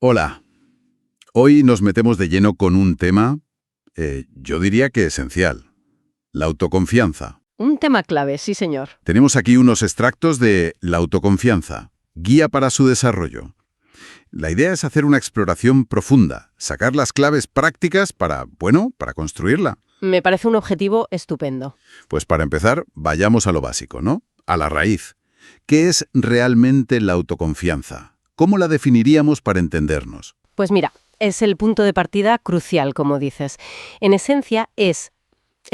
Hola, hoy nos metemos de lleno con un tema, yo diría que esencial, la autoconfianza. Un tema clave, sí, señor. Tenemos aquí unos extractos de La autoconfianza, guía para su desarrollo. La idea es hacer una exploración profunda, sacar las claves prácticas para construirla. Me parece un objetivo estupendo. Pues para empezar, vayamos a lo básico, ¿no? A la raíz. ¿Qué es realmente la autoconfianza? ¿Cómo la definiríamos para entendernos? Pues mira, es el punto de partida crucial, como dices. En esencia, es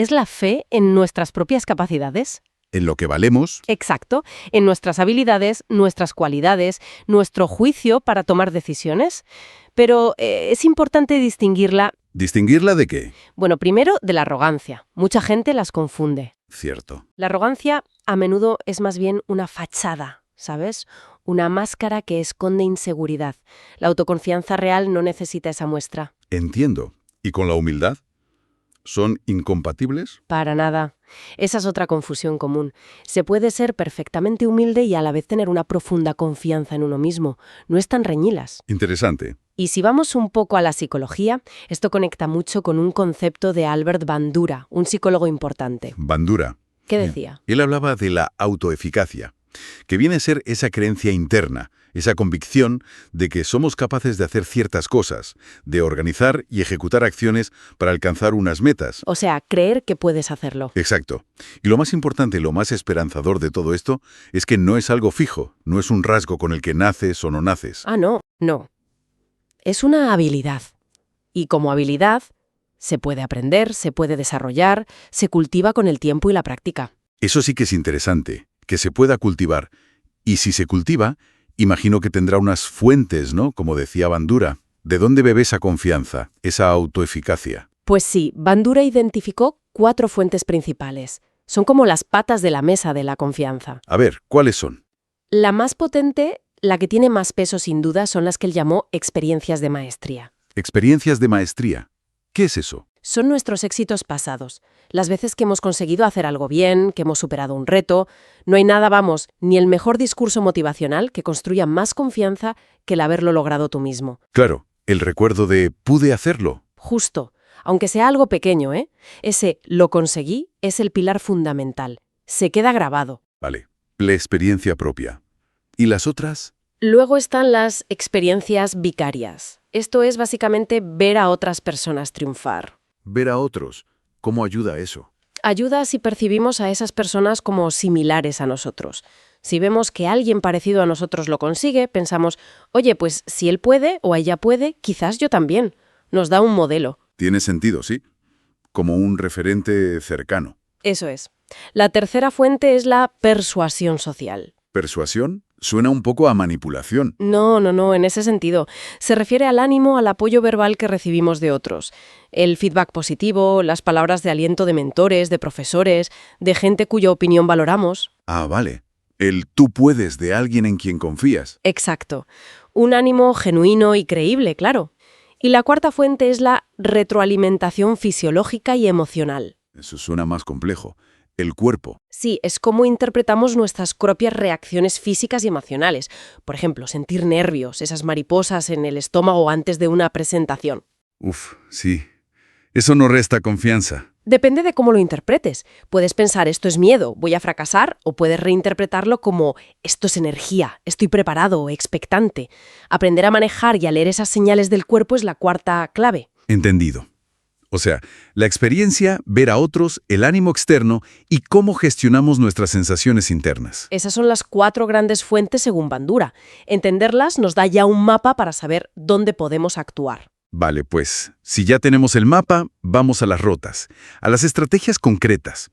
la fe en nuestras propias capacidades. En lo que valemos. Exacto, en nuestras habilidades, nuestras cualidades, nuestro juicio para tomar decisiones. Pero es importante distinguirla. ¿Distinguirla de qué? Bueno, primero de la arrogancia. Mucha gente las confunde. Cierto. La arrogancia a menudo es más bien una fachada, ¿sabes? Una máscara que esconde inseguridad. La autoconfianza real no necesita esa muestra. Entiendo. ¿Y con la humildad? ¿Son incompatibles? Para nada. Esa es otra confusión común. Se puede ser perfectamente humilde y a la vez tener una profunda confianza en uno mismo. No están reñilas. Interesante. Y si vamos un poco a la psicología, esto conecta mucho con un concepto de Albert Bandura, un psicólogo importante. Bandura. ¿Qué decía? Él hablaba de la autoeficacia, que viene a ser esa creencia interna, esa convicción de que somos capaces de hacer ciertas cosas, de organizar y ejecutar acciones para alcanzar unas metas. O sea, creer que puedes hacerlo. Exacto. Y lo más importante, lo más esperanzador de todo esto, es que no es algo fijo, no es un rasgo con el que naces o no naces. Ah, no. Es una habilidad. Y como habilidad, se puede aprender, se puede desarrollar, se cultiva con el tiempo y la práctica. Eso sí que es interesante, que se pueda cultivar. Y si se cultiva, imagino que tendrá unas fuentes, ¿no? Como decía Bandura. ¿De dónde bebe esa confianza, esa autoeficacia? Pues sí, Bandura identificó 4 fuentes principales. Son como las patas de la mesa de la confianza. A ver, ¿cuáles son? La más potente, la que tiene más peso sin duda, son las que él llamó experiencias de maestría. Experiencias de maestría. ¿Qué es eso? Son nuestros éxitos pasados. Las veces que hemos conseguido hacer algo bien, que hemos superado un reto. No hay nada, ni el mejor discurso motivacional que construya más confianza que el haberlo logrado tú mismo. Claro, el recuerdo de «pude hacerlo». Justo. Aunque sea algo pequeño, Ese «lo conseguí» es el pilar fundamental. Se queda grabado. Vale, la experiencia propia. ¿Y las otras? Luego están las experiencias vicarias. Esto es básicamente ver a otras personas triunfar. Ver a otros. ¿Cómo ayuda eso? Ayuda si percibimos a esas personas como similares a nosotros. Si vemos que alguien parecido a nosotros lo consigue, pensamos, oye, pues si él puede o ella puede, quizás yo también. Nos da un modelo. Tiene sentido, sí. Como un referente cercano. Eso es. La tercera fuente es la persuasión social. ¿Persuasión? Suena un poco a manipulación. No, en ese sentido. Se refiere al ánimo, al apoyo verbal que recibimos de otros. El feedback positivo, las palabras de aliento de mentores, de profesores, de gente cuya opinión valoramos. Ah, vale. El tú puedes de alguien en quien confías. Exacto. Un ánimo genuino y creíble, claro. Y la cuarta fuente es la retroalimentación fisiológica y emocional. Eso suena más complejo. El cuerpo. Sí, es cómo interpretamos nuestras propias reacciones físicas y emocionales. Por ejemplo, sentir nervios, esas mariposas en el estómago antes de una presentación. Uf, sí. Eso no resta confianza. Depende de cómo lo interpretes. Puedes pensar, esto es miedo, voy a fracasar, o puedes reinterpretarlo como, esto es energía, estoy preparado o expectante. Aprender a manejar y a leer esas señales del cuerpo es la cuarta clave. Entendido. O sea, la experiencia, ver a otros, el ánimo externo y cómo gestionamos nuestras sensaciones internas. Esas son las 4 grandes fuentes según Bandura. Entenderlas nos da ya un mapa para saber dónde podemos actuar. Vale, pues, si ya tenemos el mapa, vamos a las rotas, a las estrategias concretas.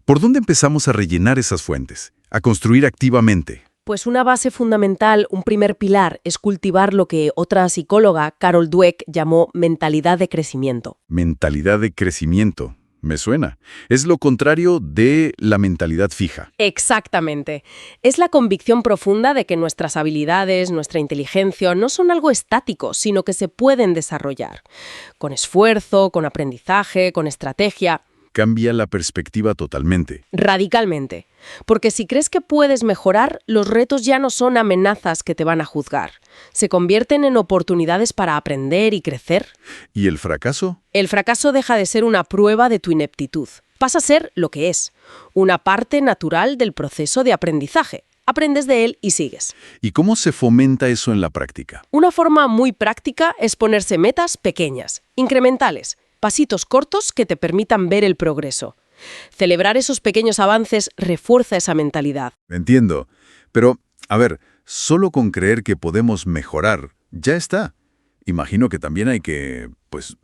¿Por dónde empezamos a rellenar esas fuentes? A construir activamente. Pues una base fundamental, un primer pilar, es cultivar lo que otra psicóloga, Carol Dweck, llamó mentalidad de crecimiento. Mentalidad de crecimiento. Me suena. Es lo contrario de la mentalidad fija. Exactamente. Es la convicción profunda de que nuestras habilidades, nuestra inteligencia, no son algo estático, sino que se pueden desarrollar. Con esfuerzo, con aprendizaje, con estrategia. Cambia la perspectiva totalmente. Radicalmente. Porque si crees que puedes mejorar, los retos ya no son amenazas que te van a juzgar. Se convierten en oportunidades para aprender y crecer. ¿Y el fracaso? El fracaso deja de ser una prueba de tu ineptitud. Pasa a ser lo que es, una parte natural del proceso de aprendizaje. Aprendes de él y sigues. ¿Y cómo se fomenta eso en la práctica? Una forma muy práctica es ponerse metas pequeñas, incrementales, pasitos cortos que te permitan ver el progreso. Celebrar esos pequeños avances refuerza esa mentalidad. Entiendo. Pero, a ver, solo con creer que podemos mejorar, ya está. Imagino que también hay que,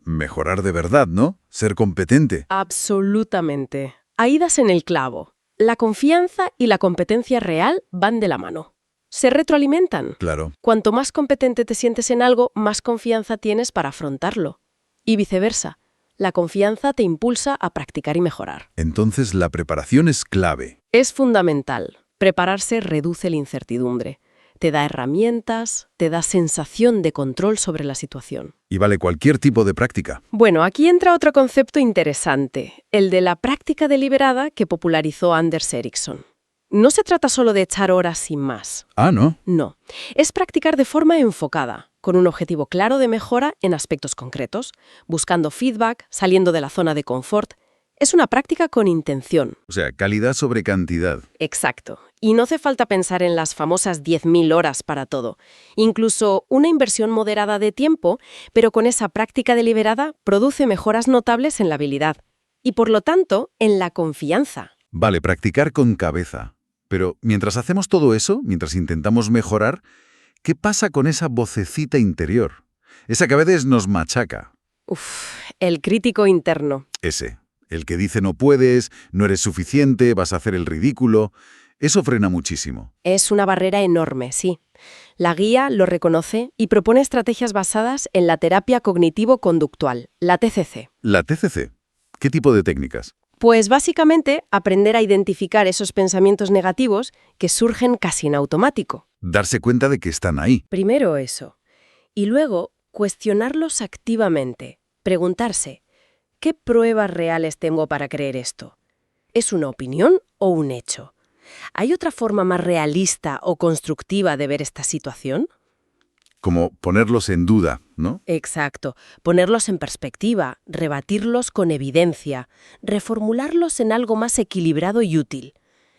mejorar de verdad, ¿no? Ser competente. Absolutamente. Ahí das en el clavo. La confianza y la competencia real van de la mano. Se retroalimentan. Claro. Cuanto más competente te sientes en algo, más confianza tienes para afrontarlo. Y viceversa. La confianza te impulsa a practicar y mejorar. Entonces la preparación es clave. Es fundamental. Prepararse reduce la incertidumbre. Te da herramientas, te da sensación de control sobre la situación. Y vale cualquier tipo de práctica. Bueno, aquí entra otro concepto interesante, el de la práctica deliberada que popularizó Anders Ericsson. No se trata solo de echar horas sin más. Ah, ¿no? No, es practicar de forma enfocada, con un objetivo claro de mejora en aspectos concretos, buscando feedback, saliendo de la zona de confort. Es una práctica con intención. O sea, calidad sobre cantidad. Exacto. Y no hace falta pensar en las famosas 10.000 horas para todo. Incluso una inversión moderada de tiempo, pero con esa práctica deliberada, produce mejoras notables en la habilidad. Y por lo tanto, en la confianza. Vale, practicar con cabeza. Pero mientras hacemos todo eso, mientras intentamos mejorar, ¿qué pasa con esa vocecita interior? Esa que a veces nos machaca. El crítico interno. Ese. El que dice no puedes, no eres suficiente, vas a hacer el ridículo. Eso frena muchísimo. Es una barrera enorme, sí. La guía lo reconoce y propone estrategias basadas en la terapia cognitivo-conductual, la TCC. ¿La TCC? ¿Qué tipo de técnicas? Pues básicamente aprender a identificar esos pensamientos negativos que surgen casi en automático. Darse cuenta de que están ahí. Primero eso. Y luego cuestionarlos activamente. Preguntarse, ¿qué pruebas reales tengo para creer esto? ¿Es una opinión o un hecho? ¿Hay otra forma más realista o constructiva de ver esta situación? Como ponerlos en duda, ¿no? Exacto. Ponerlos en perspectiva, rebatirlos con evidencia, reformularlos en algo más equilibrado y útil.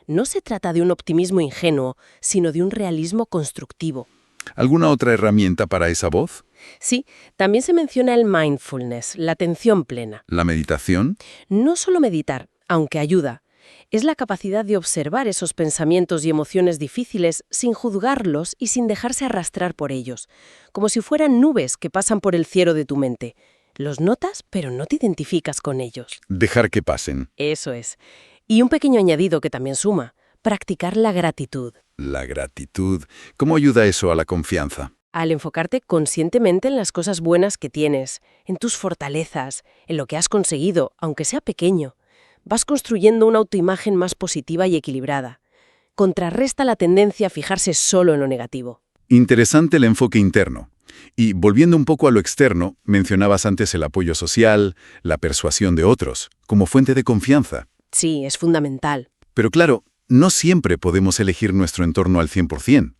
No se trata de un optimismo ingenuo, sino de un realismo constructivo. ¿Alguna otra herramienta para esa voz? Sí, también se menciona el mindfulness, la atención plena. ¿La meditación? No solo meditar, aunque ayuda. Es la capacidad de observar esos pensamientos y emociones difíciles sin juzgarlos y sin dejarse arrastrar por ellos, como si fueran nubes que pasan por el cielo de tu mente. Los notas, pero no te identificas con ellos. Dejar que pasen. Eso es. Y un pequeño añadido que también suma, practicar la gratitud. La gratitud. ¿Cómo ayuda eso a la confianza? Al enfocarte conscientemente en las cosas buenas que tienes, en tus fortalezas, en lo que has conseguido, aunque sea pequeño, vas construyendo una autoimagen más positiva y equilibrada. Contrarresta la tendencia a fijarse solo en lo negativo. Interesante el enfoque interno. Y volviendo un poco a lo externo, mencionabas antes el apoyo social, la persuasión de otros, como fuente de confianza. Sí, es fundamental. Pero claro, no siempre podemos elegir nuestro entorno al 100%.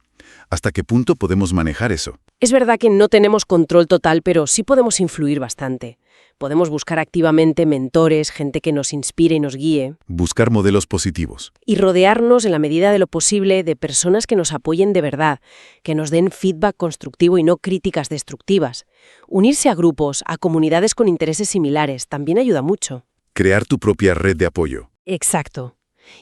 ¿Hasta qué punto podemos manejar eso? Es verdad que no tenemos control total, pero sí podemos influir bastante. Podemos buscar activamente mentores, gente que nos inspire y nos guíe. Buscar modelos positivos. Y rodearnos, en la medida de lo posible, de personas que nos apoyen de verdad, que nos den feedback constructivo y no críticas destructivas. Unirse a grupos, a comunidades con intereses similares, también ayuda mucho. Crear tu propia red de apoyo. Exacto.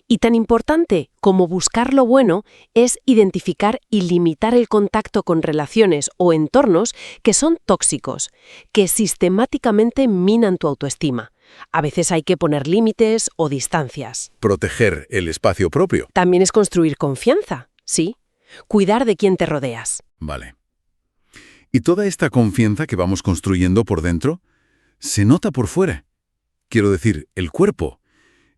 Y tan importante como buscar lo bueno es identificar y limitar el contacto con relaciones o entornos que son tóxicos, que sistemáticamente minan tu autoestima. A veces hay que poner límites o distancias. Proteger el espacio propio. También es construir confianza, ¿sí? Cuidar de quién te rodeas. Vale. ¿Y toda esta confianza que vamos construyendo por dentro se nota por fuera? Quiero decir, el cuerpo.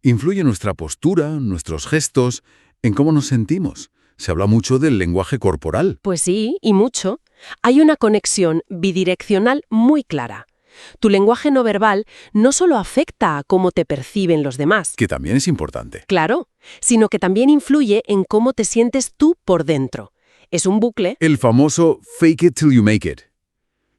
Influye nuestra postura, nuestros gestos, en cómo nos sentimos. Se habla mucho del lenguaje corporal. Pues sí, y mucho. Hay una conexión bidireccional muy clara. Tu lenguaje no verbal no solo afecta a cómo te perciben los demás, Que también es importante. claro, sino que también influye en cómo te sientes tú por dentro. Es un bucle. El famoso fake it till you make it.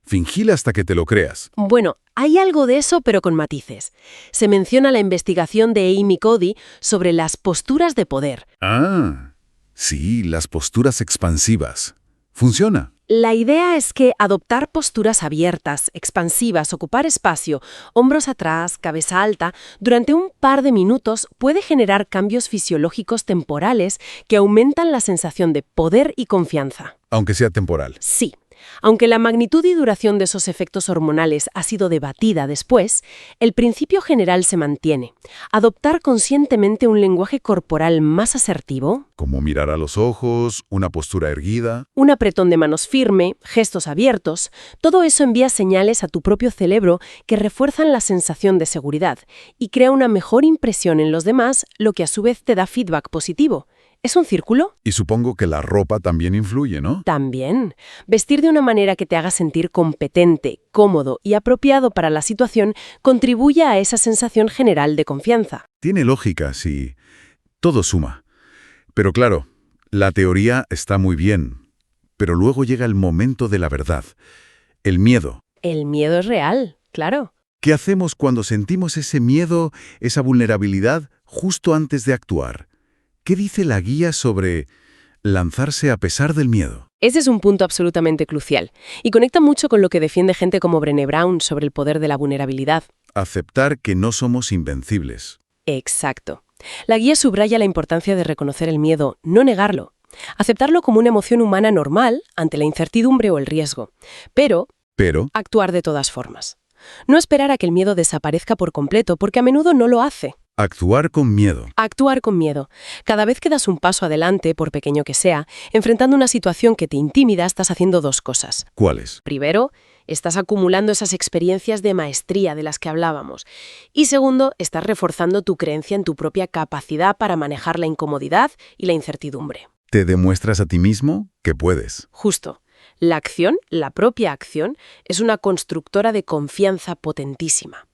Fingir hasta que te lo creas. Bueno, hay algo de eso, pero con matices. Se menciona la investigación de Amy Cuddy sobre las posturas de poder. Ah, sí, las posturas expansivas. Funciona. La idea es que adoptar posturas abiertas, expansivas, ocupar espacio, hombros atrás, cabeza alta, durante un par de minutos puede generar cambios fisiológicos temporales que aumentan la sensación de poder y confianza. Aunque sea temporal. Sí. Aunque la magnitud y duración de esos efectos hormonales ha sido debatida después, el principio general se mantiene. Adoptar conscientemente un lenguaje corporal más asertivo, Como mirar a los ojos, una postura erguida. un apretón de manos firme, gestos abiertos, todo eso envía señales a tu propio cerebro que refuerzan la sensación de seguridad y crea una mejor impresión en los demás, lo que a su vez te da feedback positivo. ¿Es un círculo? Y supongo que la ropa también influye, ¿no? También. Vestir de una manera que te haga sentir competente, cómodo y apropiado para la situación contribuye a esa sensación general de confianza. Tiene lógica, sí. Todo suma. Pero claro, la teoría está muy bien. Pero luego llega el momento de la verdad. El miedo. El miedo es real, claro. ¿Qué hacemos cuando sentimos ese miedo, esa vulnerabilidad, justo antes de actuar? ¿Qué dice la guía sobre lanzarse a pesar del miedo? Ese es un punto absolutamente crucial y conecta mucho con lo que defiende gente como Brené Brown sobre el poder de la vulnerabilidad. Aceptar que no somos invencibles. Exacto. La guía subraya la importancia de reconocer el miedo, no negarlo. Aceptarlo como una emoción humana normal ante la incertidumbre o el riesgo. Pero Pero, actuar de todas formas. No esperar a que el miedo desaparezca por completo, porque a menudo no lo hace. actuar con miedo. Actuar con miedo. Cada vez que das un paso adelante, por pequeño que sea, enfrentando una situación que te intimida, estás haciendo dos cosas. ¿Cuáles? Primero, estás acumulando esas experiencias de maestría de las que hablábamos. Y segundo, estás reforzando tu creencia en tu propia capacidad para manejar la incomodidad y la incertidumbre. ¿Te demuestras a ti mismo que puedes? Justo. La acción, la propia acción, es una constructora de confianza potentísima.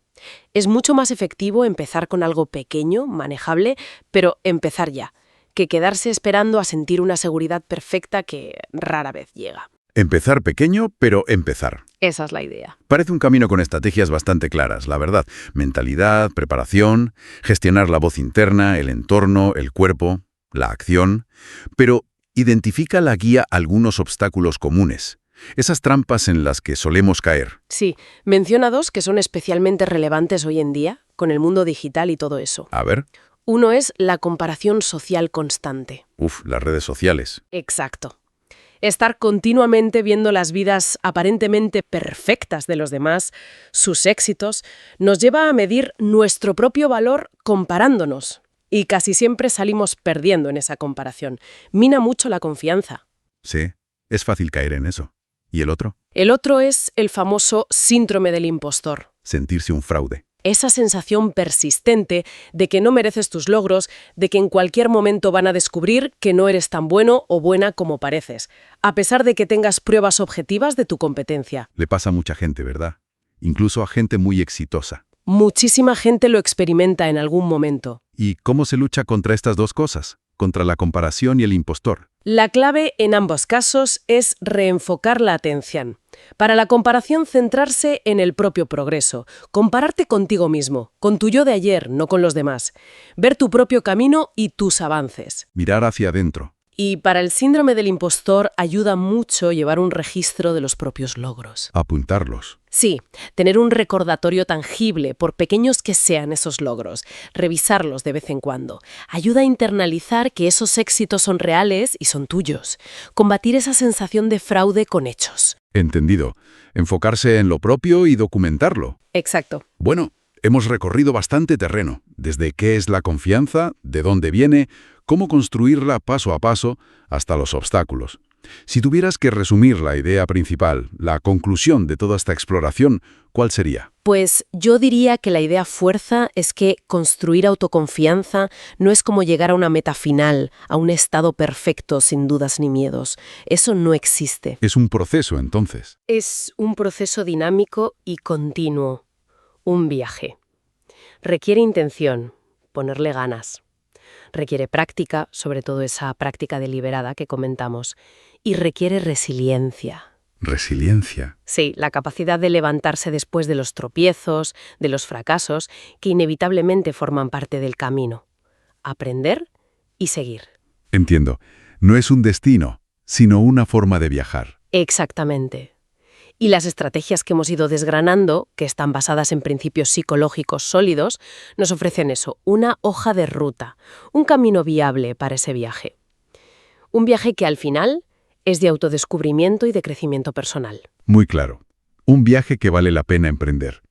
Es mucho más efectivo empezar con algo pequeño, manejable, pero empezar ya, que quedarse esperando a sentir una seguridad perfecta que rara vez llega. Empezar pequeño, pero empezar. Esa es la idea. Parece un camino con estrategias bastante claras, la verdad. Mentalidad, preparación, gestionar la voz interna, el entorno, el cuerpo, la acción. Pero identifica la guía algunos obstáculos comunes. Esas trampas en las que solemos caer. Sí, menciona dos que son especialmente relevantes hoy en día, con el mundo digital y todo eso. A ver. Uno es la comparación social constante. Las redes sociales. Exacto. Estar continuamente viendo las vidas aparentemente perfectas de los demás, sus éxitos, nos lleva a medir nuestro propio valor comparándonos. Y casi siempre salimos perdiendo en esa comparación. Mina mucho la confianza. Sí, es fácil caer en eso. ¿Y el otro? El otro es el famoso síndrome del impostor. Sentirse un fraude. Esa sensación persistente de que no mereces tus logros, de que en cualquier momento van a descubrir que no eres tan bueno o buena como pareces, a pesar de que tengas pruebas objetivas de tu competencia. Le pasa a mucha gente, ¿verdad? Incluso a gente muy exitosa. Muchísima gente lo experimenta en algún momento. ¿Y cómo se lucha contra estas dos cosas? Contra la comparación y el impostor. La clave en ambos casos es reenfocar la atención. Para la comparación, centrarse en el propio progreso, compararte contigo mismo, con tu yo de ayer, no con los demás, ver tu propio camino y tus avances. Mirar hacia adentro. Y para el síndrome del impostor ayuda mucho llevar un registro de los propios logros. Apuntarlos. Sí, tener un recordatorio tangible, por pequeños que sean esos logros, revisarlos de vez en cuando, ayuda a internalizar que esos éxitos son reales y son tuyos, combatir esa sensación de fraude con hechos. Entendido. Enfocarse en lo propio y documentarlo. Exacto. Bueno, hemos recorrido bastante terreno, desde qué es la confianza, de dónde viene, cómo construirla paso a paso, hasta los obstáculos. Si tuvieras que resumir la idea principal, la conclusión de toda esta exploración, ¿cuál sería? Pues yo diría que la idea fuerza es que construir autoconfianza no es como llegar a una meta final, a un estado perfecto sin dudas ni miedos. Eso no existe. Es un proceso, entonces. Es un proceso dinámico y continuo. Un viaje. Requiere intención, ponerle ganas. Requiere práctica, sobre todo esa práctica deliberada que comentamos. Y requiere resiliencia. Resiliencia. Sí, la capacidad de levantarse después de los tropiezos, de los fracasos, que inevitablemente forman parte del camino. Aprender y seguir. Entiendo. No es un destino, sino una forma de viajar. Exactamente. Y las estrategias que hemos ido desgranando, que están basadas en principios psicológicos sólidos, nos ofrecen eso, una hoja de ruta, un camino viable para ese viaje. Un viaje que al final es de autodescubrimiento y de crecimiento personal. Muy claro. Un viaje que vale la pena emprender.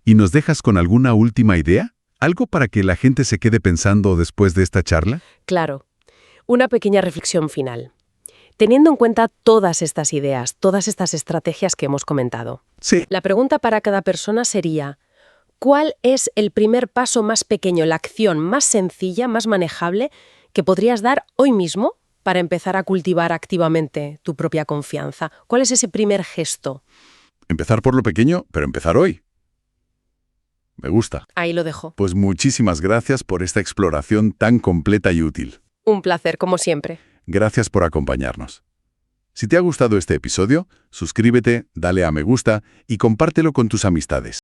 ¿Y nos dejas con alguna última idea? ¿Algo para que la gente se quede pensando después de esta charla? Claro. Una pequeña reflexión final. Teniendo en cuenta todas estas ideas, todas estas estrategias que hemos comentado, Sí. la pregunta para cada persona sería, ¿cuál es el primer paso más pequeño, la acción más sencilla, más manejable, que podrías dar hoy mismo para empezar a cultivar activamente tu propia confianza? ¿Cuál es ese primer gesto? Empezar por lo pequeño, pero empezar hoy. Me gusta. Ahí lo dejo. Pues muchísimas gracias por esta exploración tan completa y útil. Un placer, como siempre. Gracias por acompañarnos. Si te ha gustado este episodio, suscríbete, dale a me gusta y compártelo con tus amistades.